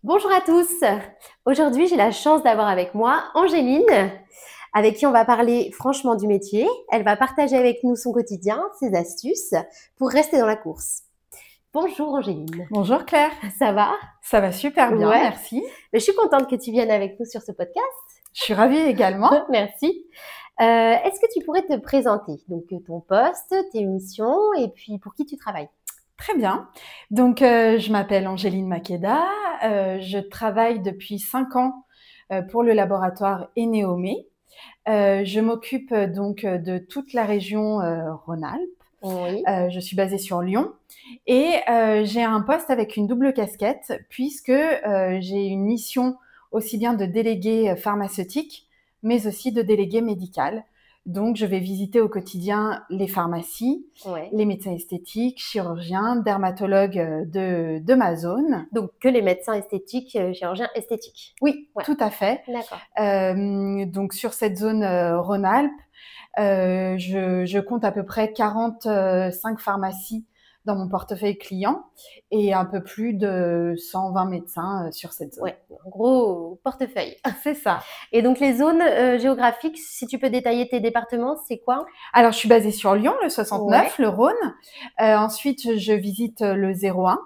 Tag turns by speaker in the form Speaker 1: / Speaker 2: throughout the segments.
Speaker 1: Bonjour à tous. Aujourd'hui, j'ai la chance d'avoir avec moi Angéline, avec qui on va parler franchement du métier. Elle va partager avec nous son quotidien, ses astuces pour rester dans la course. Bonjour Angéline.
Speaker 2: Bonjour Claire,
Speaker 1: Ça va?
Speaker 2: ça va super bien,
Speaker 1: Ouais.
Speaker 2: merci.
Speaker 1: Je suis contente que tu viennes avec nous sur ce podcast.
Speaker 2: Je suis ravie également.
Speaker 1: Merci. Est-ce que tu pourrais te présenter? Donc, ton poste, tes missions et puis pour qui tu travailles?
Speaker 2: Très bien. Donc, je m'appelle Angéline Makeda. Je travaille depuis 5 ans pour le laboratoire Eneomé. Je m'occupe donc de toute la région Rhône-Alpes.
Speaker 1: Oui.
Speaker 2: Je suis basée sur Lyon et j'ai un poste avec une double casquette puisque j'ai une mission aussi bien de délégué pharmaceutique mais aussi de délégué médical. Donc, je vais visiter au quotidien les pharmacies,
Speaker 1: Ouais.
Speaker 2: les médecins esthétiques, chirurgiens, dermatologues de ma zone.
Speaker 1: Donc, que les médecins esthétiques, chirurgiens esthétiques.
Speaker 2: Oui,
Speaker 1: Ouais.
Speaker 2: tout à fait.
Speaker 1: D'accord.
Speaker 2: Donc, sur cette zone Rhône-Alpes, je compte à peu près 45 pharmacies dans mon portefeuille client et un peu plus de 120 médecins sur cette zone.
Speaker 1: Ouais, un gros portefeuille.
Speaker 2: C'est ça.
Speaker 1: Et donc les zones géographiques, si tu peux détailler tes départements, c'est quoi?
Speaker 2: Alors, je suis basée sur Lyon, le 69,
Speaker 1: Ouais.
Speaker 2: le Rhône. Ensuite, je visite le 01,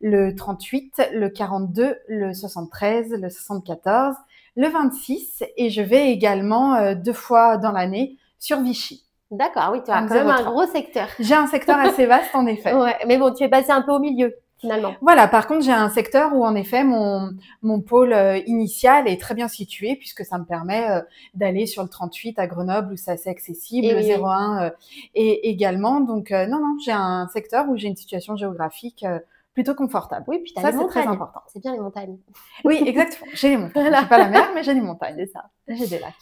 Speaker 2: le 38, le 42, le 73, le 74, le 26 et je vais également 2 fois dans l'année sur Vichy.
Speaker 1: D'accord, oui, tu as
Speaker 2: Donc,
Speaker 1: quand même un
Speaker 2: 03.
Speaker 1: gros secteur.
Speaker 2: J'ai un secteur assez vaste en effet.
Speaker 1: Ouais, mais bon, tu es passé un peu au milieu finalement.
Speaker 2: Voilà, par contre, j'ai un secteur où en effet mon pôle initial est très bien situé puisque ça me permet d'aller sur le 38 à Grenoble où c'est assez accessible,
Speaker 1: Et
Speaker 2: le
Speaker 1: oui,
Speaker 2: 01 et également. Donc non, j'ai un secteur où j'ai une situation géographique plutôt confortable.
Speaker 1: oui, puis tu as
Speaker 2: Ça,
Speaker 1: les
Speaker 2: c'est très
Speaker 1: montagnes.
Speaker 2: important.
Speaker 1: C'est bien les montagnes.
Speaker 2: Oui, exactement. J'ai les montagnes.
Speaker 1: Voilà.
Speaker 2: J'ai pas la mer, mais j'ai les montagnes.
Speaker 1: C'est ça.
Speaker 2: J'ai des lacs.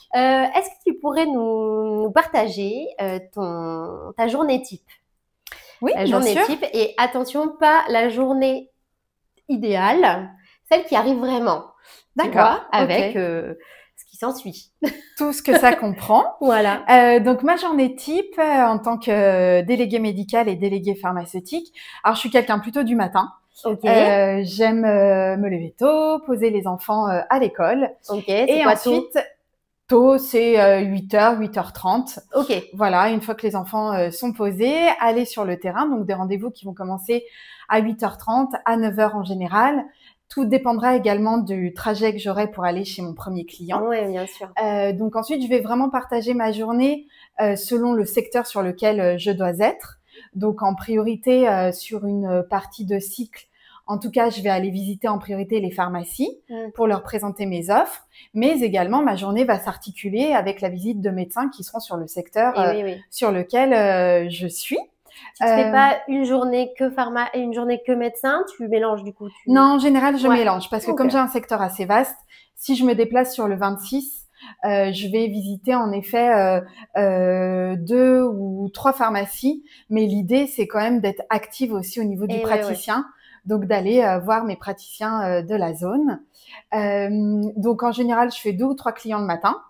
Speaker 1: Est-ce que tu pourrais nous partager ta journée type?
Speaker 2: Oui,
Speaker 1: La
Speaker 2: bien
Speaker 1: journée
Speaker 2: sûr.
Speaker 1: type et attention, pas la journée idéale, celle qui arrive vraiment. Tu
Speaker 2: D'accord.
Speaker 1: vois, avec
Speaker 2: Ok.
Speaker 1: ce qui s'ensuit.
Speaker 2: Tout ce que ça comprend.
Speaker 1: Voilà.
Speaker 2: Donc ma journée type en tant que déléguée médicale et déléguée pharmaceutique. Alors je suis quelqu'un plutôt du matin.
Speaker 1: Ok.
Speaker 2: J'aime me lever tôt, poser les enfants à l'école.
Speaker 1: Ok. C'est
Speaker 2: Et
Speaker 1: quoi tôt?
Speaker 2: ensuite, tôt, c'est 8h, 8h30.
Speaker 1: Ok.
Speaker 2: Voilà, une fois que les enfants sont posés, aller sur le terrain. Donc des rendez-vous qui vont commencer à 8h30, à 9h en général. Tout dépendra également du trajet que j'aurai pour aller chez mon premier client.
Speaker 1: Oui, bien sûr.
Speaker 2: Donc ensuite, je vais vraiment partager ma journée selon le secteur sur lequel je dois être. Donc en priorité sur une partie de cycle, en tout cas, je vais aller visiter en priorité les pharmacies pour leur présenter mes offres, mais également ma journée va s'articuler avec la visite de médecins qui seront sur le secteur
Speaker 1: Et oui.
Speaker 2: sur lequel je suis.
Speaker 1: Tu ne fais pas une journée que pharma et une journée que médecin, tu mélanges du coup.
Speaker 2: Non, en général, je
Speaker 1: Ouais.
Speaker 2: mélange parce que
Speaker 1: Ok.
Speaker 2: comme j'ai un secteur assez vaste, si je me déplace sur le 26, je vais visiter en effet 2 ou 3 pharmacies, mais l'idée c'est quand même d'être active aussi au niveau du
Speaker 1: Et
Speaker 2: praticien, donc d'aller voir mes praticiens de la zone. Donc en général, je fais 2 ou 3 clients le matin.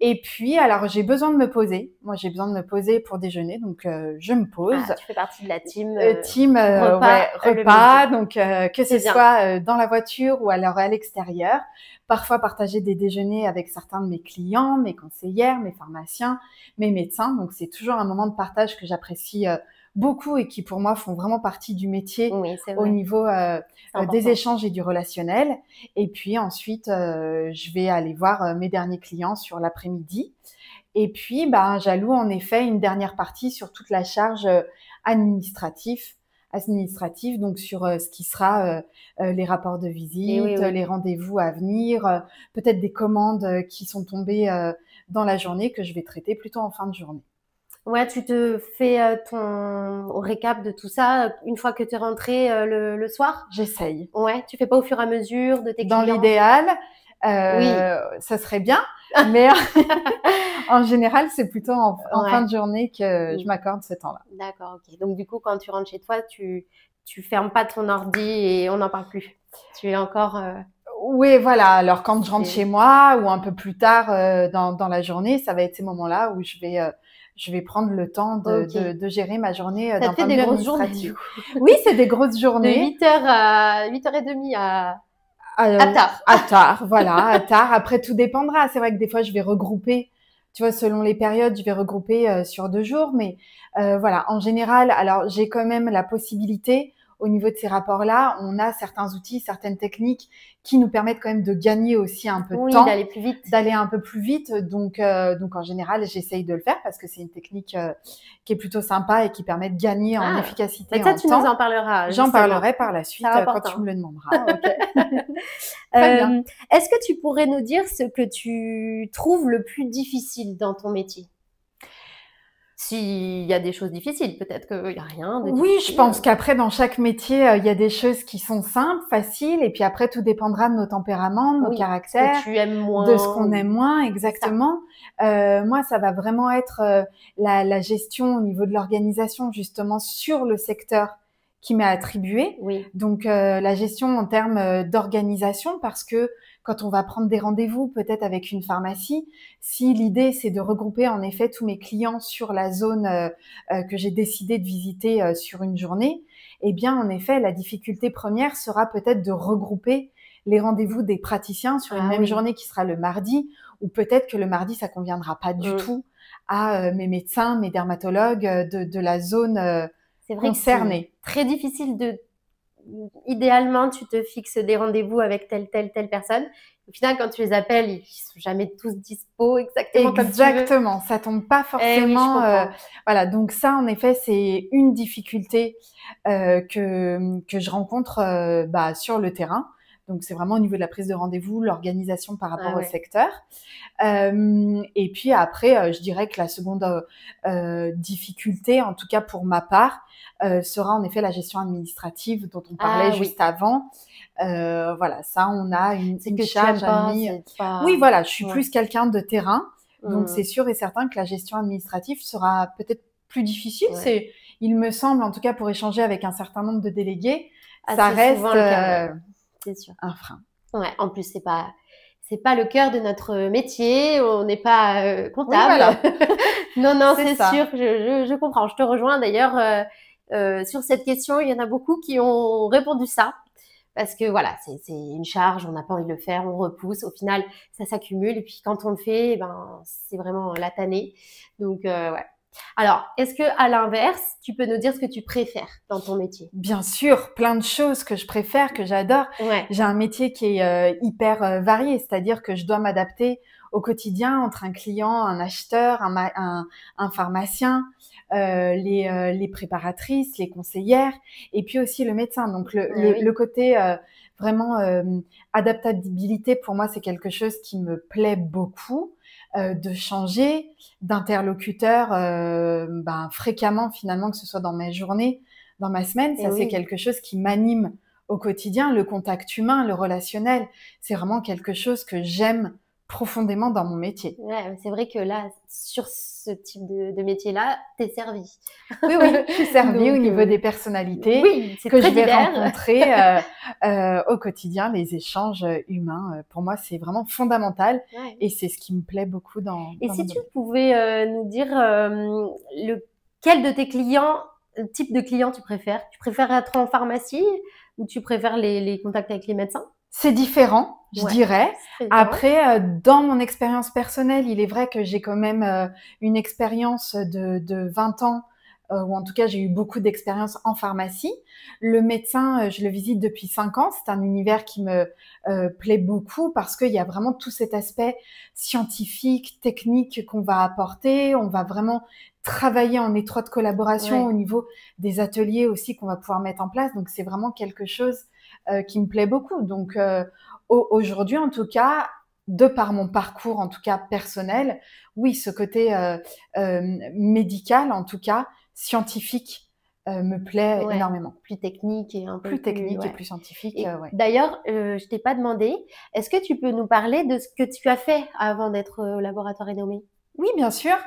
Speaker 2: Et puis, alors, j'ai besoin de me poser. Moi, j'ai besoin de me poser pour déjeuner, donc je me pose.
Speaker 1: Ah, tu fais partie de la team
Speaker 2: Team
Speaker 1: repas,
Speaker 2: repas, donc que ce
Speaker 1: bien.
Speaker 2: soit dans la voiture ou alors à l'extérieur. Parfois partager des déjeuners avec certains de mes clients, mes conseillères, mes pharmaciens, mes médecins. Donc c'est toujours un moment de partage que j'apprécie beaucoup et qui pour moi font vraiment partie du métier
Speaker 1: Oui, c'est
Speaker 2: au
Speaker 1: vrai.
Speaker 2: niveau
Speaker 1: C'est important.
Speaker 2: des échanges et du relationnel. Et puis ensuite, je vais aller voir mes derniers clients sur l'après-midi. Et puis, j'alloue en effet une dernière partie sur toute la charge administrative, donc sur ce qui sera les rapports de visite,
Speaker 1: oui.
Speaker 2: les rendez-vous à venir, peut-être des commandes qui sont tombées dans la journée que je vais traiter plutôt en fin de journée.
Speaker 1: Ouais, tu te fais ton récap de tout ça une fois que tu es rentrée le soir?
Speaker 2: J'essaye.
Speaker 1: Ouais, tu fais pas au fur et à mesure de tes
Speaker 2: Dans
Speaker 1: clients?
Speaker 2: l'idéal,
Speaker 1: Oui.
Speaker 2: ça serait bien, mais en général, c'est plutôt en
Speaker 1: Ouais.
Speaker 2: fin de journée que je m'accorde ce temps-là.
Speaker 1: D'accord, ok. Donc du coup, quand tu rentres chez toi, tu fermes pas ton ordi et on n'en parle plus. Tu es encore.
Speaker 2: Oui, voilà. Alors quand je rentre chez moi ou un peu plus tard dans la journée, ça va être ces moments-là où je vais prendre le temps de gérer ma journée d'un point de vue administratif. Oui, c'est des grosses journées.
Speaker 1: De 8h à 8h30 à À tard.
Speaker 2: À tard, voilà, à tard. Après, tout dépendra. C'est vrai que des fois, je vais regrouper, tu vois, selon les périodes, je vais regrouper sur 2 jours. Mais voilà, en général, alors j'ai quand même la possibilité, au niveau de ces rapports-là, on a certains outils, certaines techniques qui nous permettent quand même de gagner aussi un peu de
Speaker 1: Oui,
Speaker 2: temps,
Speaker 1: d'aller plus vite.
Speaker 2: d'aller un peu plus vite. Donc en général, j'essaye de le faire parce que c'est une technique qui est plutôt sympa et qui permet de gagner en efficacité,
Speaker 1: ça,
Speaker 2: en
Speaker 1: tu
Speaker 2: temps.
Speaker 1: nous en parleras.
Speaker 2: J'en
Speaker 1: Justement.
Speaker 2: parlerai par la suite quand
Speaker 1: important.
Speaker 2: tu me le demanderas. Ok. Très bien.
Speaker 1: Est-ce que tu pourrais nous dire ce que tu trouves le plus difficile dans ton métier? S'il y a des choses difficiles, peut-être qu'il n'y a rien de
Speaker 2: Oui,
Speaker 1: difficile.
Speaker 2: je pense qu'après, dans chaque métier, il y a des choses qui sont simples, faciles, et puis après, tout dépendra de nos tempéraments, de nos
Speaker 1: Oui,
Speaker 2: caractères,
Speaker 1: ce que tu aimes moins.
Speaker 2: de ce qu'on aime moins, exactement. Moi, ça va vraiment être la gestion au niveau de l'organisation, justement, sur le secteur qui m'est attribué.
Speaker 1: Oui.
Speaker 2: Donc, la gestion en termes d'organisation, parce que quand on va prendre des rendez-vous, peut-être avec une pharmacie, si l'idée, c'est de regrouper en effet tous mes clients sur la zone que j'ai décidé de visiter sur une journée, eh bien, en effet, la difficulté première sera peut-être de regrouper les rendez-vous des praticiens sur une même journée qui sera le mardi, ou peut-être que le mardi, ça conviendra pas du tout à mes médecins, mes dermatologues de la zone
Speaker 1: c'est vrai
Speaker 2: concernée.
Speaker 1: Que c'est très difficile de... Idéalement, tu te fixes des rendez-vous avec telle personne. Au final, quand tu les appelles, ils sont jamais tous dispo exactement comme tu veux.
Speaker 2: Exactement, ça tombe pas forcément. Voilà, donc ça, en effet, c'est une difficulté que je rencontre sur le terrain. Donc c'est vraiment au niveau de la prise de rendez-vous, l'organisation par rapport au secteur. Et puis après, je dirais que la seconde difficulté, en tout cas pour ma part, sera en effet la gestion administrative dont on parlait juste avant. Voilà, ça, on a une charge admise. Oui, voilà, je suis plus quelqu'un de terrain, donc c'est sûr et certain que la gestion administrative sera peut-être plus difficile. Il me semble, en tout cas pour échanger avec un certain nombre de délégués, ça reste
Speaker 1: c'est sûr.
Speaker 2: Un frein.
Speaker 1: Ouais, en plus, c'est pas le cœur de notre métier, on n'est pas comptable.
Speaker 2: Oui, voilà.
Speaker 1: non, c'est sûr, je comprends. Je te rejoins d'ailleurs sur cette question, il y en a beaucoup qui ont répondu ça. Parce que voilà, c'est une charge, on n'a pas envie de le faire, on repousse. Au final, ça s'accumule et puis quand on le fait, c'est vraiment la tannée. Donc ouais. Alors, est-ce que à l'inverse, tu peux nous dire ce que tu préfères dans ton métier?
Speaker 2: Bien sûr, plein de choses que je préfère, que j'adore. J'ai un métier qui est hyper varié, c'est-à-dire que je dois m'adapter au quotidien entre un client, un acheteur, un pharmacien, les préparatrices, les conseillères, et puis aussi le médecin. Donc le côté vraiment adaptabilité, pour moi, c'est quelque chose qui me plaît beaucoup. De changer d'interlocuteur fréquemment, finalement, que ce soit dans mes journées, dans ma semaine. Ça, c'est quelque chose qui m'anime au quotidien. Le contact humain, le relationnel, c'est vraiment quelque chose que j'aime profondément dans mon métier.
Speaker 1: Ouais, c'est vrai que là, sur ce type de métier-là, t'es servie.
Speaker 2: Oui, je suis servie au niveau des personnalités que je vais rencontrer au quotidien. Les échanges humains, pour moi, c'est vraiment fondamental et c'est ce qui me plaît beaucoup dans
Speaker 1: Et si tu pouvais nous dire quel de tes clients, type de client tu préfères? Tu préfères être en pharmacie ou tu préfères les contacts avec les médecins?
Speaker 2: C'est différent, je dirais. Après, dans mon expérience personnelle, il est vrai que j'ai quand même une expérience de 20 ans, ou en tout cas, j'ai eu beaucoup d'expérience en pharmacie. Le médecin, je le visite depuis 5 ans. C'est un univers qui me plaît beaucoup parce qu'il y a vraiment tout cet aspect scientifique, technique qu'on va apporter. On va vraiment travailler en étroite collaboration au niveau des ateliers aussi qu'on va pouvoir mettre en place. Donc, c'est vraiment quelque chose qui me plaît beaucoup. Donc aujourd'hui, en tout cas, de par mon parcours, en tout cas personnel, oui, ce côté médical, en tout cas scientifique, me plaît énormément.
Speaker 1: Plus technique et un peu
Speaker 2: plus technique et plus scientifique.
Speaker 1: D'ailleurs, je t'ai pas demandé, est-ce que tu peux nous parler de ce que tu as fait avant d'être au laboratoire Enomé?
Speaker 2: Oui, bien sûr.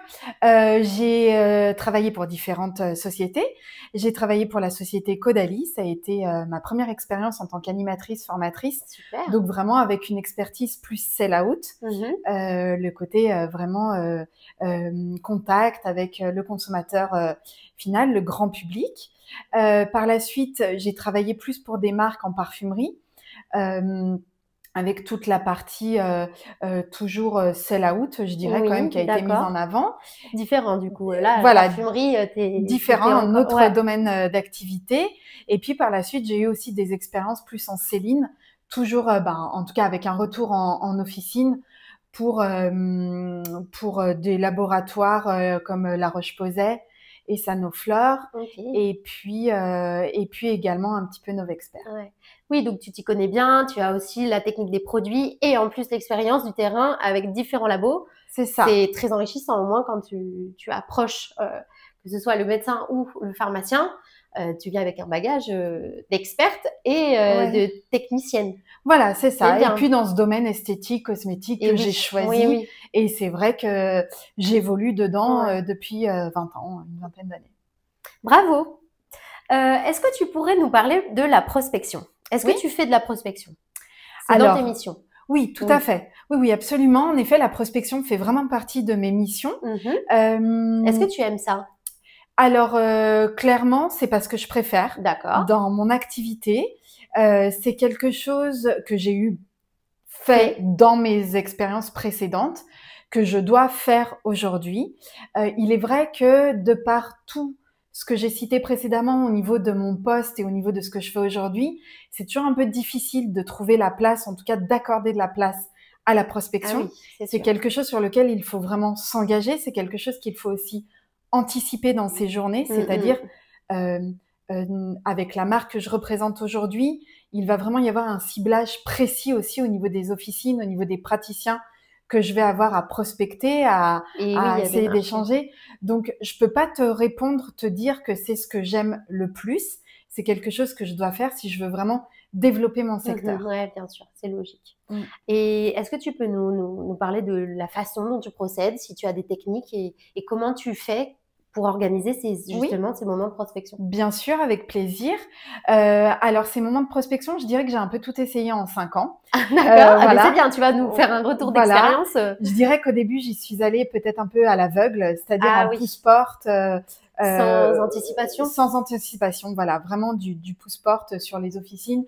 Speaker 2: J'ai travaillé pour différentes sociétés. J'ai travaillé pour la société Caudalie. Ça a été ma première expérience en tant qu'animatrice, formatrice.
Speaker 1: Super.
Speaker 2: Donc vraiment avec une expertise plus sell-out. Le côté vraiment contact avec le consommateur final, le grand public. Par la suite, j'ai travaillé plus pour des marques en parfumerie. avec toute la partie toujours sell-out, je dirais quand même,
Speaker 1: Oui,
Speaker 2: qui a été mise en
Speaker 1: d'accord.
Speaker 2: avant.
Speaker 1: Différent du coup. Là, la
Speaker 2: Voilà,
Speaker 1: parfumerie,
Speaker 2: différent,
Speaker 1: c'était
Speaker 2: un
Speaker 1: encore
Speaker 2: autre
Speaker 1: ouais.
Speaker 2: domaine d'activité. Et puis par la suite, j'ai eu aussi des expériences plus en Céline, toujours, en tout cas avec un retour en officine pour des laboratoires comme La Roche-Posay et Sanoflore,
Speaker 1: OK.
Speaker 2: et puis également un petit peu Novexpert.
Speaker 1: Ouais. Oui, donc tu t'y connais bien, tu as aussi la technique des produits et en plus l'expérience du terrain avec différents labos.
Speaker 2: C'est ça.
Speaker 1: C'est très enrichissant au moins quand tu approches, que ce soit le médecin ou le pharmacien, tu viens avec un bagage d'experte et
Speaker 2: Ouais.
Speaker 1: de technicienne.
Speaker 2: Voilà, c'est
Speaker 1: C'est
Speaker 2: ça. Et puis
Speaker 1: bien.
Speaker 2: dans ce domaine esthétique, cosmétique
Speaker 1: Et
Speaker 2: que
Speaker 1: oui,
Speaker 2: j'ai
Speaker 1: oui,
Speaker 2: choisi,
Speaker 1: oui.
Speaker 2: et c'est vrai que j'évolue dedans
Speaker 1: Ouais.
Speaker 2: depuis 20 ans, une vingtaine d'années.
Speaker 1: Bravo. Est-ce que tu pourrais nous parler de la prospection? Est-ce que
Speaker 2: Oui.
Speaker 1: tu fais de la prospection? C'est dans tes
Speaker 2: Alors,
Speaker 1: missions?
Speaker 2: oui, tout à
Speaker 1: Oui.
Speaker 2: fait. Oui, oui, absolument. En effet, la prospection fait vraiment partie de mes missions.
Speaker 1: Mmh. Est-ce
Speaker 2: Euh,
Speaker 1: que tu aimes ça?
Speaker 2: alors, clairement, c'est parce que je préfère
Speaker 1: D'accord.
Speaker 2: dans mon activité. C'est quelque chose que j'ai eu fait
Speaker 1: Fait.
Speaker 2: dans mes expériences précédentes, que je dois faire aujourd'hui. Il est vrai que de par tout ce que j'ai cité précédemment au niveau de mon poste et au niveau de ce que je fais aujourd'hui, c'est toujours un peu difficile de trouver la place, en tout cas d'accorder de la place à la
Speaker 1: Ah
Speaker 2: prospection.
Speaker 1: oui, c'est
Speaker 2: C'est
Speaker 1: sûr.
Speaker 2: quelque chose sur lequel il faut vraiment s'engager, c'est quelque chose qu'il faut aussi anticiper dans ses journées,
Speaker 1: Mmh
Speaker 2: c'est-à-dire
Speaker 1: mh.
Speaker 2: euh, avec la marque que je représente aujourd'hui, il va vraiment y avoir un ciblage précis aussi au niveau des officines, au niveau des praticiens que je vais avoir à prospecter,
Speaker 1: Et oui, il
Speaker 2: à
Speaker 1: y a des
Speaker 2: essayer
Speaker 1: marques, ouais.
Speaker 2: d'échanger. Donc, je peux pas te répondre, te dire que c'est ce que j'aime le plus. C'est quelque chose que je dois faire si je veux vraiment développer mon
Speaker 1: Mmh.
Speaker 2: secteur.
Speaker 1: Ouais, bien sûr, c'est logique.
Speaker 2: Mm.
Speaker 1: Et est-ce que tu peux nous parler de la façon dont tu procèdes, si tu as des techniques et comment tu fais pour organiser
Speaker 2: Oui,
Speaker 1: justement ces moments de prospection?
Speaker 2: bien sûr, avec plaisir. Alors, ces moments de prospection, je dirais que j'ai un peu tout essayé en 5 ans.
Speaker 1: D'accord, ah beh, c'est
Speaker 2: Voilà.
Speaker 1: bien, tu vas nous faire un retour
Speaker 2: Voilà.
Speaker 1: d'expérience.
Speaker 2: Je dirais qu'au début, j'y suis allée peut-être un peu à l'aveugle, c'est-à-dire
Speaker 1: Ah
Speaker 2: en
Speaker 1: oui,
Speaker 2: pouce-porte,
Speaker 1: sans anticipation?
Speaker 2: sans anticipation. Voilà, vraiment du pouce-porte sur les officines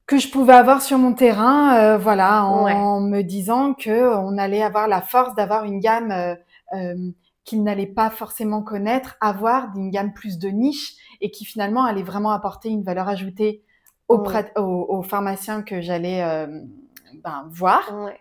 Speaker 2: que je pouvais avoir sur mon terrain, voilà,
Speaker 1: Ouais.
Speaker 2: en me disant que on allait avoir la force d'avoir une gamme qu'ils n'allaient pas forcément connaître, avoir une gamme plus de niche et qui finalement allait vraiment apporter une valeur ajoutée
Speaker 1: Oui.
Speaker 2: aux pharmaciens que j'allais voir.
Speaker 1: Ouais.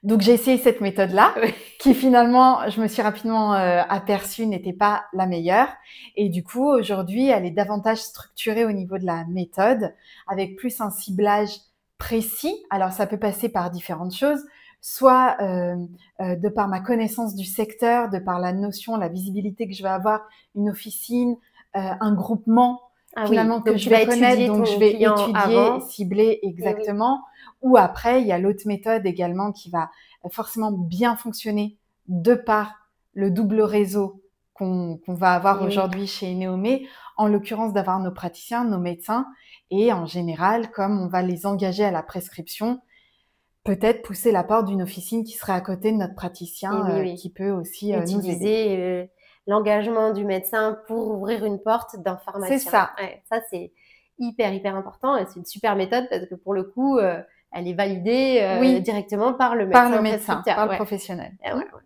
Speaker 2: Donc j'ai essayé cette méthode-là,
Speaker 1: Oui.
Speaker 2: qui finalement, je me suis rapidement aperçue, n'était pas la meilleure. Et du coup, aujourd'hui, elle est davantage structurée au niveau de la méthode, avec plus un ciblage précis. Alors ça peut passer par différentes choses, soit de par ma connaissance du secteur, de par la notion, la visibilité que je vais avoir, une officine, un groupement
Speaker 1: Ah oui,
Speaker 2: finalement que
Speaker 1: donc
Speaker 2: je
Speaker 1: tu vas
Speaker 2: vais connaître,
Speaker 1: étudier
Speaker 2: donc je
Speaker 1: ton
Speaker 2: vais
Speaker 1: client
Speaker 2: étudier,
Speaker 1: avant.
Speaker 2: cibler
Speaker 1: Et oui.
Speaker 2: exactement. Ou après, il y a l'autre méthode également qui va forcément bien fonctionner de par le double réseau qu'on va avoir
Speaker 1: Et oui.
Speaker 2: aujourd'hui chez Neomé, en l'occurrence d'avoir nos praticiens, nos médecins, et en général, comme on va les engager à la prescription, peut-être pousser la porte d'une officine qui serait à côté de notre
Speaker 1: Et
Speaker 2: praticien,
Speaker 1: oui, oui.
Speaker 2: qui peut aussi nous aider.
Speaker 1: Utiliser l'engagement du médecin pour ouvrir une porte d'un
Speaker 2: C'est
Speaker 1: pharmacien.
Speaker 2: ça,
Speaker 1: Ouais, ça, c'est hyper, hyper important et c'est une super méthode parce que pour le coup, elle est validée
Speaker 2: oui,
Speaker 1: directement par le
Speaker 2: par le
Speaker 1: médecin
Speaker 2: médecin,
Speaker 1: prescripteur.
Speaker 2: par le
Speaker 1: Ouais.
Speaker 2: professionnel.
Speaker 1: Ouais, ouais, ouais.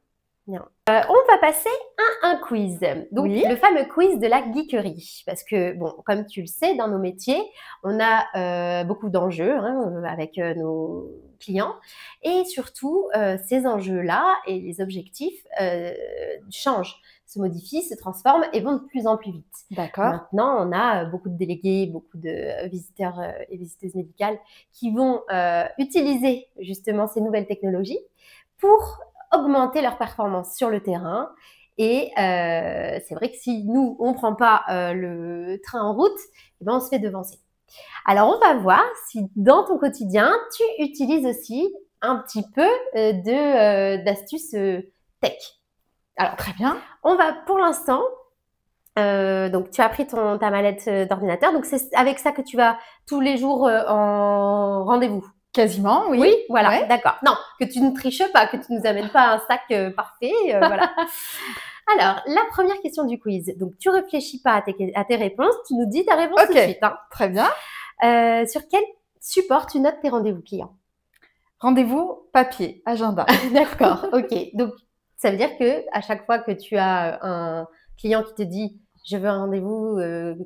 Speaker 1: Bien. On va passer à un quiz. Donc,
Speaker 2: Oui,
Speaker 1: le fameux quiz de la geekerie. Parce que, bon, comme tu le sais, dans nos métiers, on a beaucoup d'enjeux avec nos clients. Et surtout, ces enjeux-là et les objectifs changent, se modifient, se transforment et vont de plus en plus vite.
Speaker 2: d'accord.
Speaker 1: Maintenant, on a beaucoup de délégués, beaucoup de visiteurs et visiteuses médicales qui vont utiliser justement ces nouvelles technologies pour augmenter leur performance sur le terrain. Et c'est vrai que si nous, on ne prend pas le train en route, eh ben, on se fait devancer. Alors, on va voir si dans ton quotidien, tu utilises aussi un petit peu d'astuces tech. Alors,
Speaker 2: Très bien.
Speaker 1: on va pour l'instant, donc tu as pris ta mallette d'ordinateur, donc c'est avec ça que tu vas tous les jours en rendez-vous.
Speaker 2: Quasiment, oui.
Speaker 1: Oui, voilà,
Speaker 2: Ouais.
Speaker 1: d'accord. Non, que tu ne triches pas, que tu nous amènes pas un sac parfait, voilà. Alors, la première question du quiz. Donc, tu réfléchis pas à tes réponses, tu nous dis ta réponse tout de
Speaker 2: Ok,
Speaker 1: suite. Hein.
Speaker 2: très bien.
Speaker 1: Sur quel support tu notes tes rendez-vous clients?
Speaker 2: Rendez-vous, papier, agenda.
Speaker 1: D'accord, ok. Donc, ça veut dire que à chaque fois que tu as un client qui te dit je veux un rendez-vous,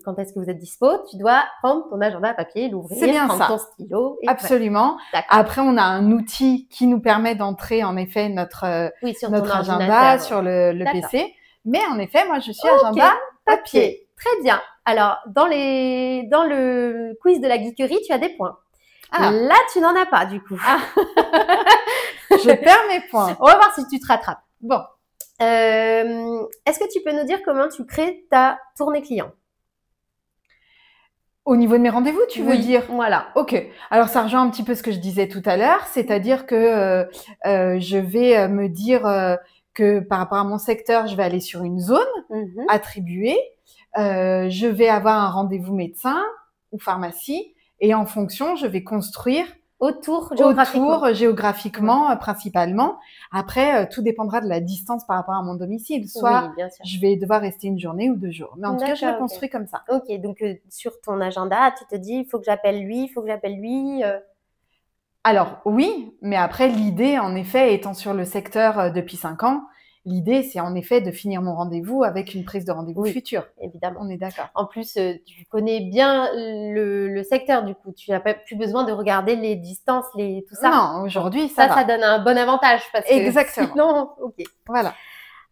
Speaker 1: quand est-ce que vous êtes dispo, tu dois prendre ton agenda à papier,
Speaker 2: C'est bien
Speaker 1: l'ouvrir, prendre
Speaker 2: ça.
Speaker 1: ton stylo. Et
Speaker 2: Absolument.
Speaker 1: D'accord.
Speaker 2: Après, on a un outil qui nous permet d'entrer en effet notre
Speaker 1: Sur
Speaker 2: notre
Speaker 1: ton
Speaker 2: agenda
Speaker 1: ordinateur.
Speaker 2: sur le
Speaker 1: D'accord.
Speaker 2: PC. Mais en effet, moi, je suis
Speaker 1: Ok,
Speaker 2: agenda papier.
Speaker 1: Très bien. Alors, dans le quiz de la geekerie, tu as des points.
Speaker 2: Ah.
Speaker 1: Là, tu n'en as pas, du coup.
Speaker 2: Je perds mes points.
Speaker 1: On va voir si tu te rattrapes.
Speaker 2: Bon.
Speaker 1: Est-ce que tu peux nous dire comment tu crées ta tournée client?
Speaker 2: Au niveau de mes rendez-vous, tu veux dire?
Speaker 1: Voilà.
Speaker 2: Ok. Alors, ça rejoint un petit peu ce que je disais tout à l'heure, c'est-à-dire que je vais me dire que par rapport à mon secteur, je vais aller sur une zone attribuée. Je vais avoir un rendez-vous médecin ou pharmacie et en fonction, je vais construire
Speaker 1: Autour
Speaker 2: géographiquement principalement. Après, tout dépendra de la distance par rapport à mon domicile. Soit
Speaker 1: bien sûr.
Speaker 2: je vais devoir rester une journée ou 2 jours. Mais en tout cas, je le construis comme ça.
Speaker 1: Ok, donc sur ton agenda, tu te dis, il faut que j'appelle lui, il faut que j'appelle lui.
Speaker 2: Alors oui, mais après, l'idée, en effet, étant sur le secteur depuis 5 ans, l'idée, c'est en effet de finir mon rendez-vous avec une prise de rendez-vous future.
Speaker 1: Évidemment.
Speaker 2: On est d'accord.
Speaker 1: En plus, tu connais bien le secteur, du coup. Tu n'as pas plus besoin de regarder les distances, tout ça.
Speaker 2: Non, aujourd'hui, ça va.
Speaker 1: Ça donne un bon avantage. Parce
Speaker 2: Exactement.
Speaker 1: Que sinon, ok.
Speaker 2: Voilà.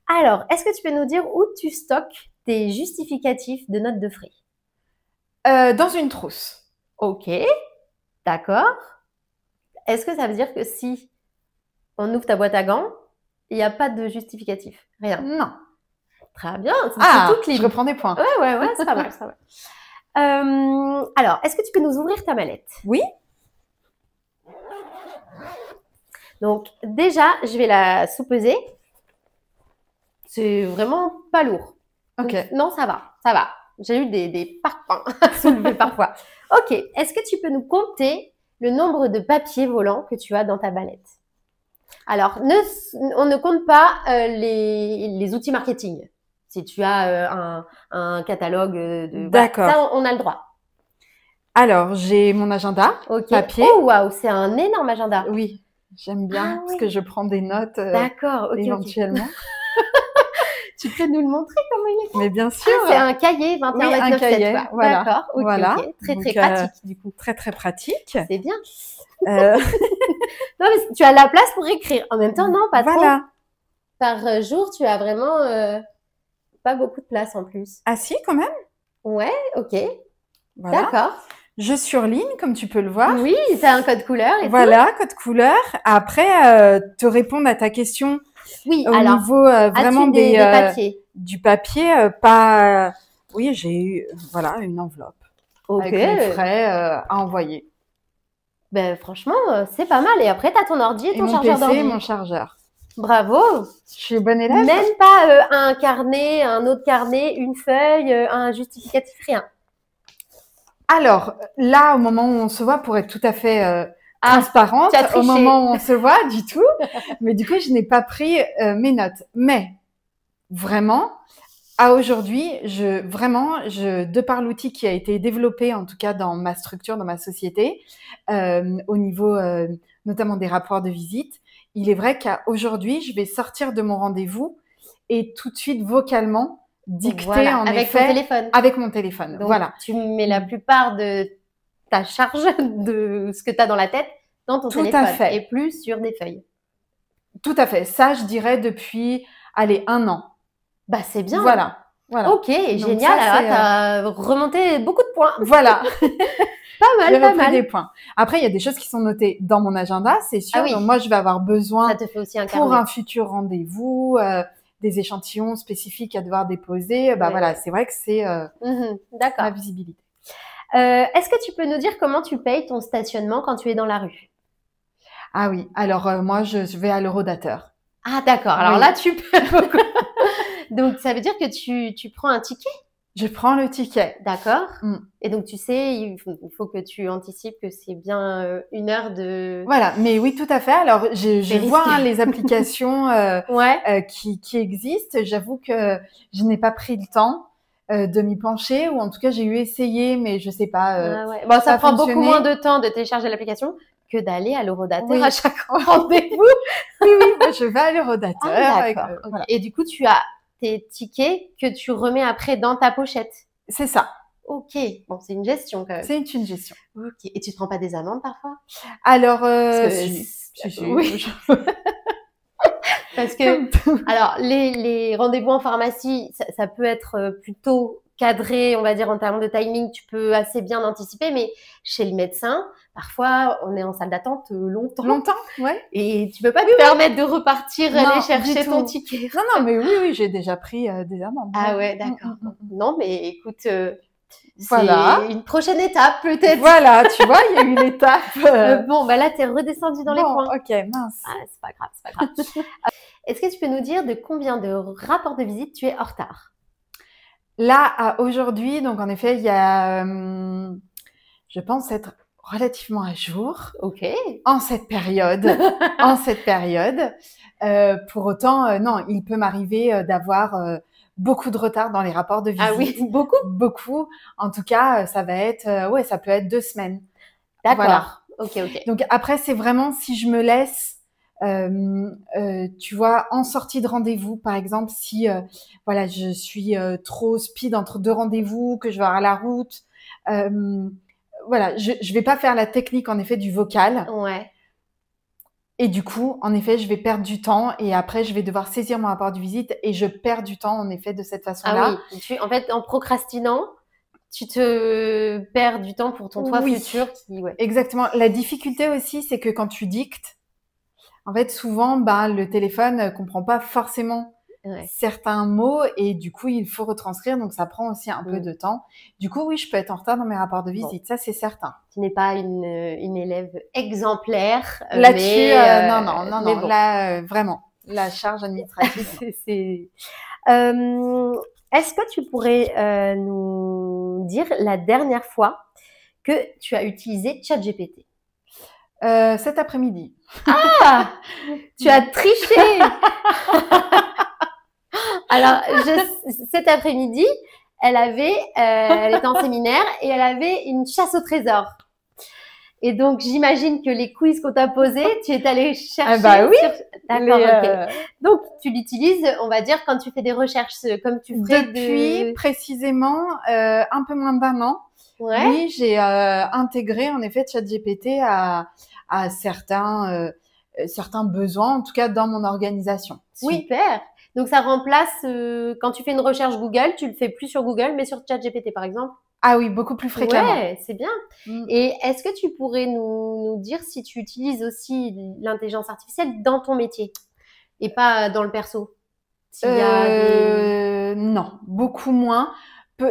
Speaker 1: Alors, est-ce que tu peux nous dire où tu stockes tes justificatifs de notes de frais?
Speaker 2: Dans une trousse.
Speaker 1: Ok, d'accord. Est-ce que ça veut dire que si on ouvre ta boîte à gants, il n'y a pas de justificatif? Rien.
Speaker 2: Non.
Speaker 1: Très bien. C'est tout clean.
Speaker 2: Je reprends des points.
Speaker 1: Ouais, c'est pas mal, ça va. Alors, est-ce que tu peux nous ouvrir ta mallette?
Speaker 2: Oui.
Speaker 1: Donc, déjà, je vais la sous-peser. C'est vraiment pas lourd.
Speaker 2: Ok.
Speaker 1: Donc, non, ça va. J'ai eu des parpaings à soulever parfois. Ok. Est-ce que tu peux nous compter le nombre de papiers volants que tu as dans ta mallette? Alors, on ne compte pas les outils marketing. Si tu as un catalogue
Speaker 2: D'accord.
Speaker 1: Ça, on a le droit.
Speaker 2: Alors, j'ai mon agenda papier.
Speaker 1: Oh, waouh, c'est un énorme agenda.
Speaker 2: Oui, j'aime bien parce que je prends des notes éventuellement.
Speaker 1: Tu peux nous le montrer comment il est?
Speaker 2: Mais bien sûr.
Speaker 1: C'est un cahier 21
Speaker 2: un cahier, voilà.
Speaker 1: D'accord,
Speaker 2: voilà.
Speaker 1: Très,
Speaker 2: Donc,
Speaker 1: très pratique du coup.
Speaker 2: Très, très pratique.
Speaker 1: C'est bien. Non, mais tu as la place pour écrire. En même temps, non, pas trop. Par jour, tu as vraiment pas beaucoup de place en plus.
Speaker 2: Ah si, quand même.
Speaker 1: Ouais, ok.
Speaker 2: Voilà.
Speaker 1: D'accord.
Speaker 2: Je surligne, comme tu peux le voir.
Speaker 1: Oui, tu as un code couleur et
Speaker 2: voilà, code couleur. Après, te répondre à ta question
Speaker 1: oui,
Speaker 2: au niveau vraiment
Speaker 1: des papiers.
Speaker 2: Du papier, pas... Oui, j'ai eu une enveloppe avec mes frais à envoyer.
Speaker 1: Ben, franchement, c'est pas mal. Et après, tu as ton ordi et ton chargeur d'ordi.
Speaker 2: Et mon chargeur.
Speaker 1: Bravo.
Speaker 2: Je suis bonne élève.
Speaker 1: Même pas un carnet, un autre carnet, une feuille, un justificatif, rien.
Speaker 2: Alors, là, au moment où on se voit, pour être tout à fait transparente, au moment où on se voit, du tout. Mais du coup, je n'ai pas pris mes notes. Mais, vraiment, à aujourd'hui, de par l'outil qui a été développé, en tout cas dans ma structure, dans ma société, au niveau notamment des rapports de visite, il est vrai qu'aujourd'hui, je vais sortir de mon rendez-vous et tout de suite, vocalement, dicter avec mon téléphone.
Speaker 1: Donc,
Speaker 2: voilà.
Speaker 1: Tu mets la plupart de ta charge de ce que tu as dans la tête dans ton téléphone.
Speaker 2: Tout à fait.
Speaker 1: Et plus sur des feuilles.
Speaker 2: Tout à fait. Ça, je dirais depuis, 1 an.
Speaker 1: Bah, c'est bien.
Speaker 2: Voilà.
Speaker 1: Ok, donc génial. Alors, tu as remonté beaucoup de points.
Speaker 2: Voilà.
Speaker 1: Pas mal.
Speaker 2: Des points. Après, il y a des choses qui sont notées dans mon agenda, c'est sûr.
Speaker 1: Ah oui.
Speaker 2: Donc, moi, je vais avoir besoin
Speaker 1: ça te fait aussi
Speaker 2: pour un futur rendez-vous, des échantillons spécifiques à devoir déposer. Voilà, c'est vrai que c'est
Speaker 1: d'accord.
Speaker 2: ma visibilité.
Speaker 1: Est-ce que tu peux nous dire comment tu payes ton stationnement quand tu es dans la rue?
Speaker 2: Ah oui, alors moi, je vais à l'Eurodateur.
Speaker 1: Ah d'accord, alors là, tu peux beaucoup. Donc, ça veut dire que tu prends un ticket?
Speaker 2: Je prends le ticket.
Speaker 1: D'accord. Et donc, tu sais, il faut que tu anticipes que c'est bien 1 heure de...
Speaker 2: Voilà, mais oui, tout à fait. Alors, je vois les applications qui existent. J'avoue que je n'ai pas pris le temps. de m'y pencher, ou en tout cas j'ai eu essayé, mais je sais pas.
Speaker 1: Ah ouais. Bon, ça
Speaker 2: pas
Speaker 1: prend beaucoup
Speaker 2: fonctionné.
Speaker 1: moins de temps de télécharger l'application que d'aller à l'horodateur
Speaker 2: Oui.
Speaker 1: à chaque rendez-vous.
Speaker 2: Oui, moi, je vais à l'horodateur.
Speaker 1: Ah, d'accord. Ok.
Speaker 2: Voilà.
Speaker 1: Et du coup, tu as tes tickets que tu remets après dans ta pochette.
Speaker 2: C'est ça.
Speaker 1: Ok. Bon, c'est une gestion quand même.
Speaker 2: C'est une gestion.
Speaker 1: Ok. Et tu te prends pas des amendes parfois?
Speaker 2: Alors,
Speaker 1: Parce que
Speaker 2: si.
Speaker 1: Oui. Parce que, alors, les rendez-vous en pharmacie, ça peut être plutôt cadré, on va dire, en termes de timing, tu peux assez bien anticiper, mais chez le médecin, parfois, on est en salle d'attente longtemps.
Speaker 2: Longtemps, ouais.
Speaker 1: Et tu peux pas te permettre de repartir
Speaker 2: Non,
Speaker 1: aller
Speaker 2: du
Speaker 1: chercher ton
Speaker 2: tout.
Speaker 1: ticket.
Speaker 2: Non, mais oui, j'ai déjà pris des amendes.
Speaker 1: Ah ouais, d'accord. Non, mais écoute,
Speaker 2: Voilà.
Speaker 1: c'est une prochaine étape peut-être.
Speaker 2: Voilà, tu vois, il y a eu l'étape.
Speaker 1: Bon, bah là, t'es redescendu dans les
Speaker 2: Bon,
Speaker 1: points.
Speaker 2: ok, mince.
Speaker 1: Ah, c'est pas grave, c'est pas grave. Est-ce que tu peux nous dire de combien de rapports de visite tu es en retard?
Speaker 2: Là, à aujourd'hui, donc en effet, il y a, je pense être relativement à jour
Speaker 1: Ok.
Speaker 2: en cette période. En cette période. Pour autant, non, il peut m'arriver d'avoir beaucoup de retard dans les rapports de visite.
Speaker 1: Ah oui, beaucoup?
Speaker 2: Beaucoup. En tout cas, ça va être, ouais, ça peut être 2 semaines.
Speaker 1: D'accord.
Speaker 2: Voilà.
Speaker 1: Ok, ok.
Speaker 2: Donc après, c'est vraiment si je me laisse, tu vois, en sortie de rendez-vous, par exemple, si voilà, je suis trop speed entre 2 rendez-vous, que je vais avoir la route, voilà, je vais pas faire la technique en effet du vocal.
Speaker 1: Ouais.
Speaker 2: Et du coup, en effet, je vais perdre du temps et après, je vais devoir saisir mon rapport de visite et je perds du temps en effet de cette façon-là.
Speaker 1: Ah oui. En fait, en procrastinant, tu te perds du temps pour ton toi
Speaker 2: Oui.
Speaker 1: futur qui, ouais.
Speaker 2: Exactement. La difficulté aussi, c'est que quand tu dictes, en fait, souvent, le téléphone comprend pas forcément certains mots et du coup, il faut retranscrire. Donc, ça prend aussi un peu de temps. Du coup, oui, je peux être en retard dans mes rapports de visite. Ça, c'est certain.
Speaker 1: Tu n'es pas une élève exemplaire.
Speaker 2: Là-dessus, non.
Speaker 1: Bon.
Speaker 2: Là, vraiment, la charge administrative.
Speaker 1: Est-ce que tu pourrais nous dire la dernière fois que tu as utilisé ChatGPT?
Speaker 2: Cet après-midi.
Speaker 1: Ah, tu as triché. Alors, cet après-midi, elle était en séminaire et elle avait une chasse au trésor. Et donc, j'imagine que les quiz qu'on t'a posés, tu es allé chercher.
Speaker 2: Ah bah oui.
Speaker 1: D'accord, ok. Donc, tu l'utilises, on va dire, quand tu fais des recherches, comme tu ferais
Speaker 2: depuis précisément un peu moins d'1 an.
Speaker 1: Ouais.
Speaker 2: Oui, j'ai intégré en effet ChatGPT à certains besoins, en tout cas dans mon organisation.
Speaker 1: Super. Oui. Donc, ça remplace, quand tu fais une recherche Google, tu le fais plus sur Google, mais sur ChatGPT, par exemple?
Speaker 2: Ah oui, beaucoup plus fréquemment.
Speaker 1: Ouais, c'est bien. Et est-ce que tu pourrais nous dire si tu utilises aussi l'intelligence artificielle dans ton métier et pas dans le perso?
Speaker 2: Non, beaucoup moins.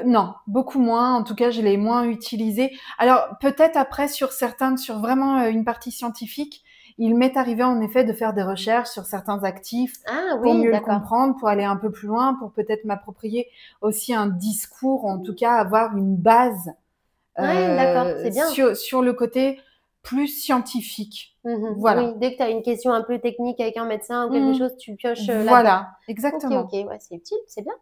Speaker 2: Non, beaucoup moins. En tout cas, je l'ai moins utilisé. Alors, peut-être après sur vraiment une partie scientifique, il m'est arrivé en effet de faire des recherches sur certains actifs pour mieux le comprendre, pour aller un peu plus loin, pour peut-être m'approprier aussi un discours, en tout cas avoir une base
Speaker 1: c'est bien.
Speaker 2: sur le côté plus scientifique.
Speaker 1: Voilà. Oui, dès que tu as une question un peu technique avec un médecin ou quelque chose, tu pioches là-dedans.
Speaker 2: Voilà, exactement.
Speaker 1: Ok, ouais, c'est utile, c'est bien.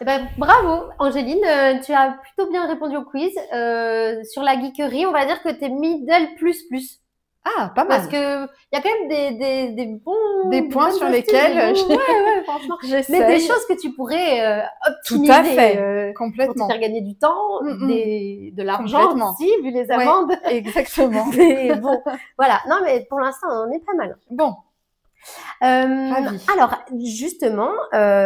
Speaker 1: Eh ben, bravo, Angéline, tu as plutôt bien répondu au quiz. Sur la geekerie, on va dire que tu es middle plus.
Speaker 2: Ah, pas mal.
Speaker 1: Parce que il y a quand même des bons...
Speaker 2: Des points sur lesquels...
Speaker 1: Ouais, franchement. Mais des choses que tu pourrais optimiser.
Speaker 2: Tout à fait, complètement.
Speaker 1: Pour te faire gagner du temps, de l'argent aussi, vu les amendes.
Speaker 2: Ouais, exactement.
Speaker 1: Mais bon, voilà. Non, mais pour l'instant, on est pas mal.
Speaker 2: Bon.
Speaker 1: Alors, justement,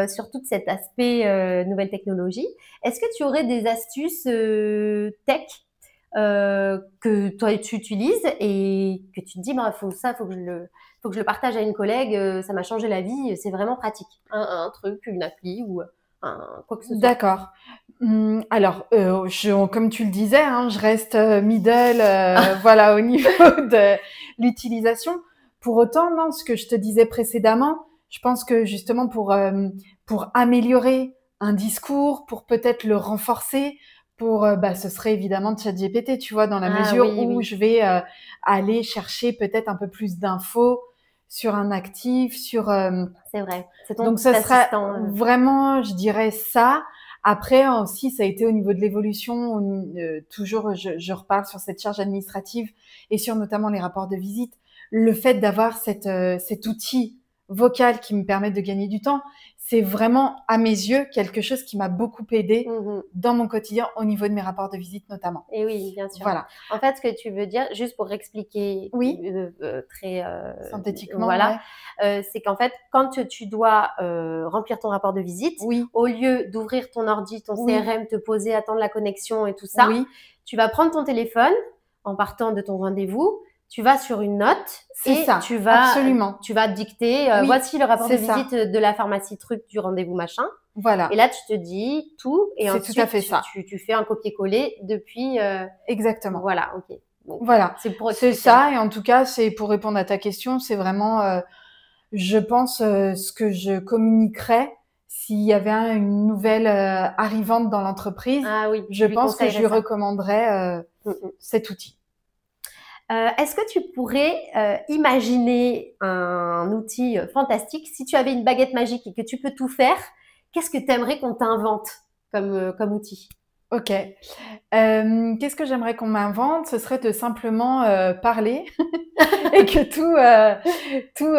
Speaker 1: sur tout cet aspect nouvelle technologie, est-ce que tu aurais des astuces tech que toi tu utilises et que tu te dis faut que je le partage à une collègue, ça m'a changé la vie, c'est vraiment pratique, un truc, une appli ou quoi que ce soit.
Speaker 2: D'accord. Alors, comme tu le disais, je reste middle, voilà, au niveau de l'utilisation. Pour autant, non, ce que je te disais précédemment, je pense que justement pour améliorer un discours, pour peut-être le renforcer, ce serait évidemment ChatGPT, tu vois, dans la mesure où je vais aller chercher peut-être un peu plus d'infos sur un actif, sur.
Speaker 1: C'est vrai.
Speaker 2: Donc, ce serait vraiment, je dirais ça. Après aussi, ça a été au niveau de l'évolution, toujours je reparle sur cette charge administrative et sur notamment les rapports de visite. Le fait d'avoir cet outil vocal qui me permet de gagner du temps, c'est vraiment à mes yeux quelque chose qui m'a beaucoup aidé dans mon quotidien au niveau de mes rapports de visite notamment.
Speaker 1: Et oui, bien sûr.
Speaker 2: Voilà.
Speaker 1: En fait, ce que tu veux dire, juste pour expliquer très
Speaker 2: synthétiquement,
Speaker 1: voilà, c'est qu'en fait, quand tu dois remplir ton rapport de visite, au lieu d'ouvrir ton ordi, ton CRM, te poser, attendre la connexion et tout ça, tu vas prendre ton téléphone en partant de ton rendez-vous. Tu vas sur une note et tu vas dicter voici le rapport de visite de la pharmacie truc du rendez-vous machin.
Speaker 2: Voilà.
Speaker 1: Et là, tu te dis tout et ensuite
Speaker 2: tout à fait
Speaker 1: tu fais un copier-coller depuis.
Speaker 2: Exactement.
Speaker 1: Voilà, ok. Donc,
Speaker 2: voilà.
Speaker 1: C'est
Speaker 2: ça et en tout cas, c'est pour répondre à ta question, c'est vraiment, je pense, ce que je communiquerais s'il y avait une nouvelle arrivante dans l'entreprise.
Speaker 1: Ah oui.
Speaker 2: Je pense que je lui recommanderais cet outil.
Speaker 1: Est-ce que tu pourrais imaginer un outil fantastique si tu avais une baguette magique et que tu peux tout faire? Qu'est-ce que tu aimerais qu'on t'invente comme outil?
Speaker 2: Ok. Qu'est-ce que j'aimerais qu'on m'invente? Ce serait de simplement parler et que tout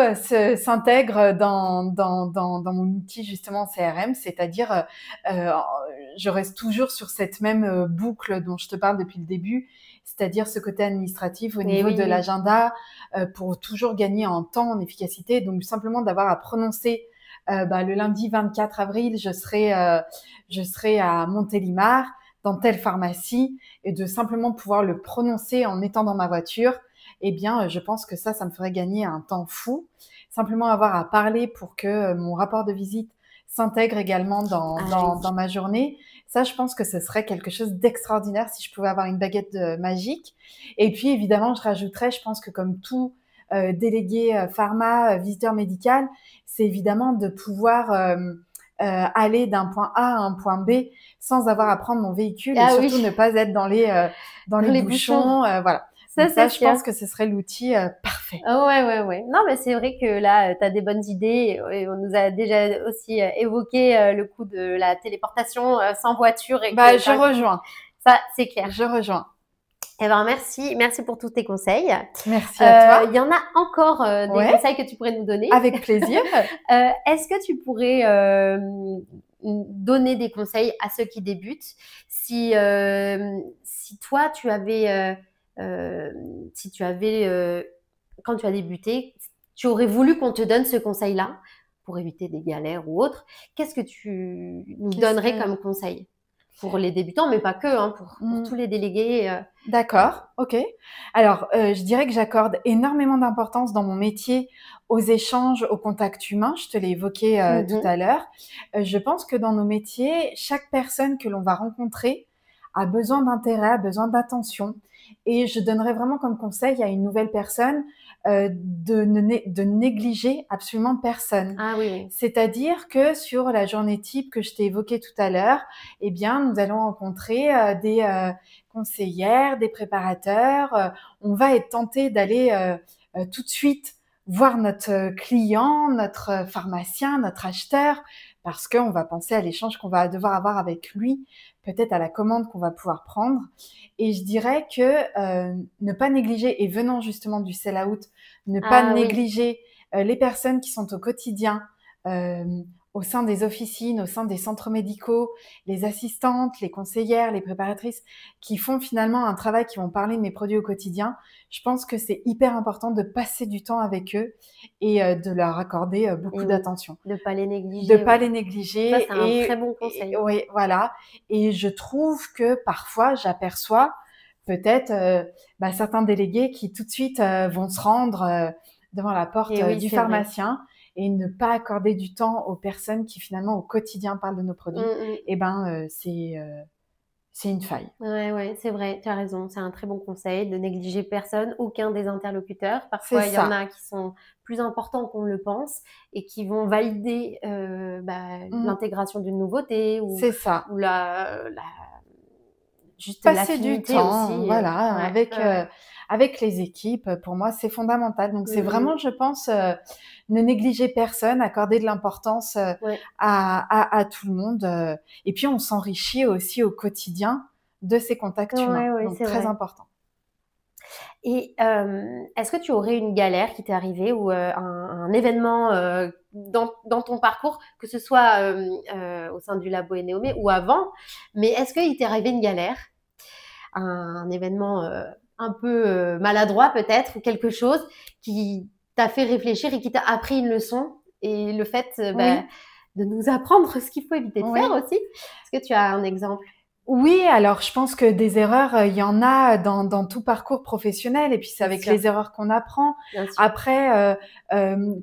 Speaker 2: s'intègre dans mon outil justement CRM, c'est-à-dire je reste toujours sur cette même boucle dont je te parle depuis le début, c'est-à-dire ce côté administratif au niveau de l'agenda pour toujours gagner en temps, en efficacité. Donc simplement d'avoir à prononcer le lundi 24 avril, je serai à Montélimar dans telle pharmacie et de simplement pouvoir le prononcer en étant dans ma voiture, eh bien, je pense que ça me ferait gagner un temps fou. Simplement avoir à parler pour que mon rapport de visite s'intègre également dans ma journée. Ça, je pense que ce serait quelque chose d'extraordinaire si je pouvais avoir une baguette magique. Et puis, évidemment, je rajouterais, je pense que comme tout délégué pharma, visiteur médical, c'est évidemment de pouvoir aller d'un point A à un point B sans avoir à prendre mon véhicule et surtout ne pas être dans les bouchons. Voilà. Ça, je pense que ce serait l'outil parfait.
Speaker 1: Oh, ouais. Non, mais c'est vrai que là, tu as des bonnes idées. Et on nous a déjà aussi évoqué le coup de la téléportation sans voiture.
Speaker 2: Je rejoins.
Speaker 1: Ça, c'est clair.
Speaker 2: Je rejoins.
Speaker 1: Eh ben, merci pour tous tes conseils.
Speaker 2: Merci à toi.
Speaker 1: Il y en a encore des conseils que tu pourrais nous donner.
Speaker 2: Avec plaisir.
Speaker 1: Est-ce que tu pourrais donner des conseils à ceux qui débutent si toi, tu avais quand tu as débuté, tu aurais voulu qu'on te donne ce conseil-là pour éviter des galères ou autres, qu'est-ce que tu nous donnerais comme conseil pour les débutants, mais pas que, pour tous les délégués.
Speaker 2: D'accord, ok. Alors, je dirais que j'accorde énormément d'importance dans mon métier aux échanges, au contact humain. Je te l'ai évoqué tout à l'heure. Je pense que dans nos métiers, chaque personne que l'on va rencontrer a besoin d'intérêt, a besoin d'attention. Et je donnerais vraiment comme conseil à une nouvelle personne de négliger absolument personne.
Speaker 1: Ah oui.
Speaker 2: C'est-à-dire que sur la journée type que je t'ai évoquée tout à l'heure, eh bien, nous allons rencontrer des conseillères, des préparateurs. On va être tenté d'aller tout de suite voir notre client, notre pharmacien, notre acheteur, parce qu'on va penser à l'échange qu'on va devoir avoir avec lui, peut-être à la commande qu'on va pouvoir prendre. Et je dirais que ne pas négliger, et venant justement du sell-out, ne pas négliger les personnes qui sont au quotidien, au sein des officines, au sein des centres médicaux, les assistantes, les conseillères, les préparatrices, qui font finalement un travail, qui vont parler de mes produits au quotidien. Je pense que c'est hyper important de passer du temps avec eux et de leur accorder beaucoup d'attention.
Speaker 1: De pas les négliger.
Speaker 2: De pas les négliger.
Speaker 1: Ça, c'est un très bon conseil.
Speaker 2: Oui, voilà. Et je trouve que parfois, j'aperçois peut-être certains délégués qui tout de suite vont se rendre devant la porte du pharmacien et ne pas accorder du temps aux personnes qui finalement au quotidien parlent de nos produits. C'est une faille.
Speaker 1: Ouais, c'est vrai, tu as raison. C'est un très bon conseil de négliger personne, aucun des interlocuteurs. Parfois, il y en a qui sont plus importants qu'on le pense et qui vont valider l'intégration d'une nouveauté ou
Speaker 2: passer du temps
Speaker 1: aussi,
Speaker 2: avec avec les équipes. Pour moi, c'est fondamental. Donc, c'est vraiment, je pense, ne négliger personne, accorder de l'importance à tout le monde. Et puis, on s'enrichit aussi au quotidien de ces contacts humains. Donc, très important.
Speaker 1: Et est-ce que tu aurais une galère qui t'est arrivée ou un événement dans ton parcours, que ce soit au sein du labo Eneomé ou avant, mais est-ce qu'il t'est arrivé une galère, un événement un peu maladroit peut-être, ou quelque chose qui t'a fait réfléchir et qui t'a appris une leçon, et le fait de nous apprendre ce qu'il faut éviter de faire aussi? Est-ce que tu as un exemple?
Speaker 2: Oui, alors je pense que des erreurs, il y en a dans tout parcours professionnel, et puis c'est avec les erreurs qu'on apprend. Après,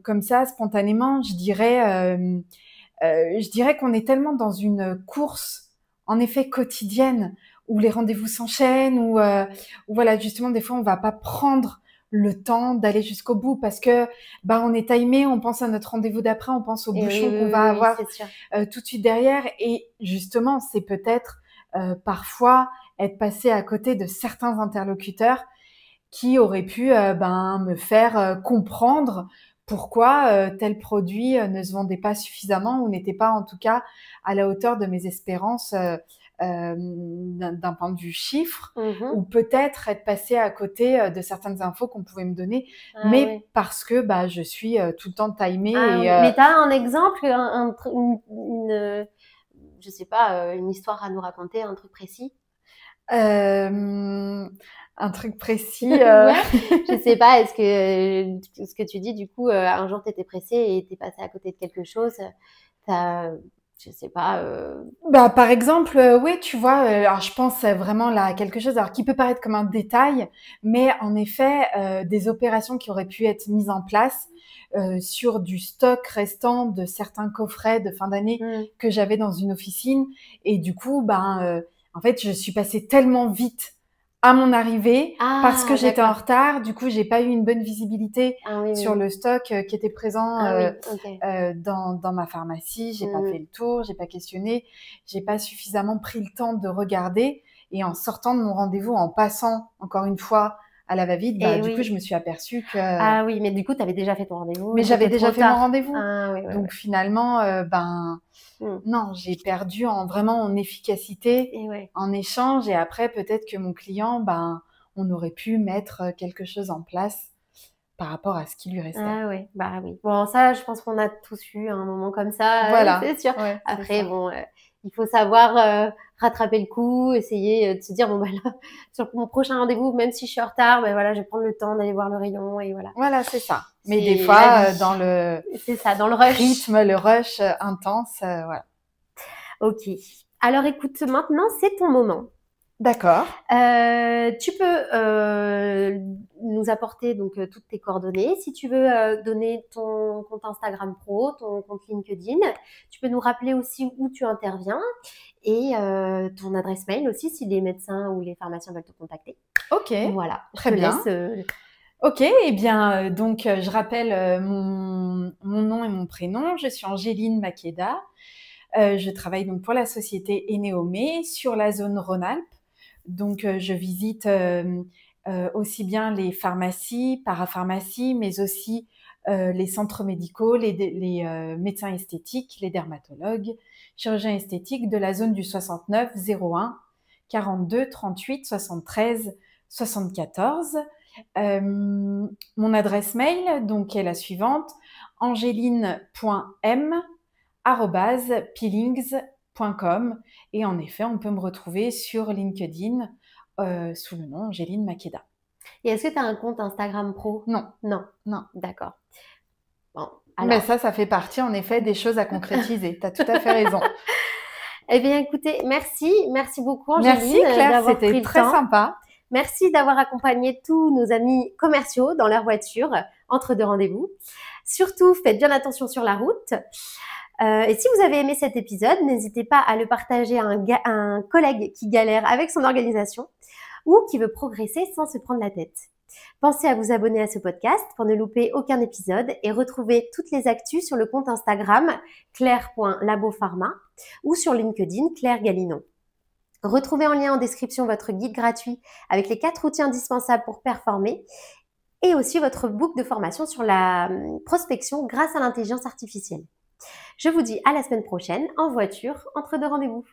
Speaker 2: comme ça, spontanément, je dirais qu'on est tellement dans une course, en effet, quotidienne, où les rendez-vous s'enchaînent, où voilà, justement, des fois, on va pas prendre le temps d'aller jusqu'au bout parce que on est timé, on pense à notre rendez-vous d'après, on pense au bouchon qu'on va avoir tout de suite derrière, et justement, c'est peut-être parfois être passé à côté de certains interlocuteurs qui auraient pu me faire comprendre pourquoi tel produit ne se vendait pas suffisamment ou n'était pas en tout cas à la hauteur de mes espérances d'un point de vue chiffre, ou peut-être être passé à côté de certaines infos qu'on pouvait me donner, parce que je suis tout le temps timée.
Speaker 1: Mais tu as un exemple, je sais pas, une histoire à nous raconter, un truc précis?
Speaker 2: Un truc précis.
Speaker 1: Je sais pas, est-ce que ce que tu dis, du coup, un jour t'étais pressée et t'es passée à côté de quelque chose, je sais pas.
Speaker 2: Par exemple, oui, tu vois, alors je pense vraiment là à quelque chose, alors qui peut paraître comme un détail, mais en effet, des opérations qui auraient pu être mises en place sur du stock restant de certains coffrets de fin d'année que j'avais dans une officine, et du coup, en fait, je suis passée tellement vite à mon arrivée parce que j'étais en retard. Du coup, j'ai pas eu une bonne visibilité sur le stock qui était présent dans ma pharmacie. J'ai pas fait le tour, j'ai pas questionné, j'ai pas suffisamment pris le temps de regarder. Et en sortant de mon rendez-vous, en passant encore une fois à la va-vite, du coup, je me suis aperçue que...
Speaker 1: Ah oui, mais du coup, tu avais déjà fait ton rendez-vous.
Speaker 2: Mais j'avais déjà fait mon rendez-vous.
Speaker 1: Donc
Speaker 2: finalement, non, j'ai perdu vraiment en efficacité, en échange, et après, peut-être que mon client, on aurait pu mettre quelque chose en place par rapport à ce qui lui restait.
Speaker 1: Ah oui, oui. Bon, ça, je pense qu'on a tous eu un moment comme ça,
Speaker 2: voilà.
Speaker 1: C'est sûr.
Speaker 2: Ouais,
Speaker 1: après, il faut savoir rattraper le coup, essayer de se dire, là, sur mon prochain rendez-vous, même si je suis en retard, je vais prendre le temps d'aller voir le rayon, et voilà.
Speaker 2: Voilà, c'est ça. Mais des fois, dans le
Speaker 1: rush.
Speaker 2: rythme, le rush intense, voilà.
Speaker 1: Ok. Alors, écoute, maintenant, c'est ton moment.
Speaker 2: D'accord.
Speaker 1: Tu peux nous apporter donc toutes tes coordonnées. Si tu veux donner ton compte Instagram pro, ton compte LinkedIn, tu peux nous rappeler aussi où tu interviens, et ton adresse mail aussi si les médecins ou les pharmaciens veulent te contacter.
Speaker 2: Ok.
Speaker 1: Voilà.
Speaker 2: Très bien. Ok, eh bien, donc je rappelle mon nom et mon prénom. Je suis Angéline Makeda. Je travaille donc pour la société Eneomé sur la zone Rhône-Alpes. Donc, je visite aussi bien les pharmacies, parapharmacies, mais aussi les centres médicaux, les médecins esthétiques, les dermatologues, chirurgiens esthétiques de la zone du 69 01 42 38 73 74. Mon adresse mail donc est la suivante: angeline.m@peelings.com, et en effet, on peut me retrouver sur LinkedIn sous le nom Angéline Makeda.
Speaker 1: Et est-ce que tu as un compte Instagram pro?
Speaker 2: Non.
Speaker 1: D'accord.
Speaker 2: Bon, alors... Mais ça fait partie en effet des choses à concrétiser. Tu as tout à fait raison.
Speaker 1: Eh bien, écoutez, merci beaucoup Angéline.
Speaker 2: Merci Claire, c'était très sympa.
Speaker 1: Merci d'avoir accompagné tous nos amis commerciaux dans leur voiture entre deux rendez-vous. Surtout, faites bien attention sur la route. Et si vous avez aimé cet épisode, n'hésitez pas à le partager à un collègue qui galère avec son organisation ou qui veut progresser sans se prendre la tête. Pensez à vous abonner à ce podcast pour ne louper aucun épisode et retrouver toutes les actus sur le compte Instagram claire.labopharma ou sur LinkedIn Claire Galinon. Retrouvez en lien en description votre guide gratuit avec les 4 outils indispensables pour performer et aussi votre book de formation sur la prospection grâce à l'intelligence artificielle. Je vous dis à la semaine prochaine en voiture entre 2 rendez-vous.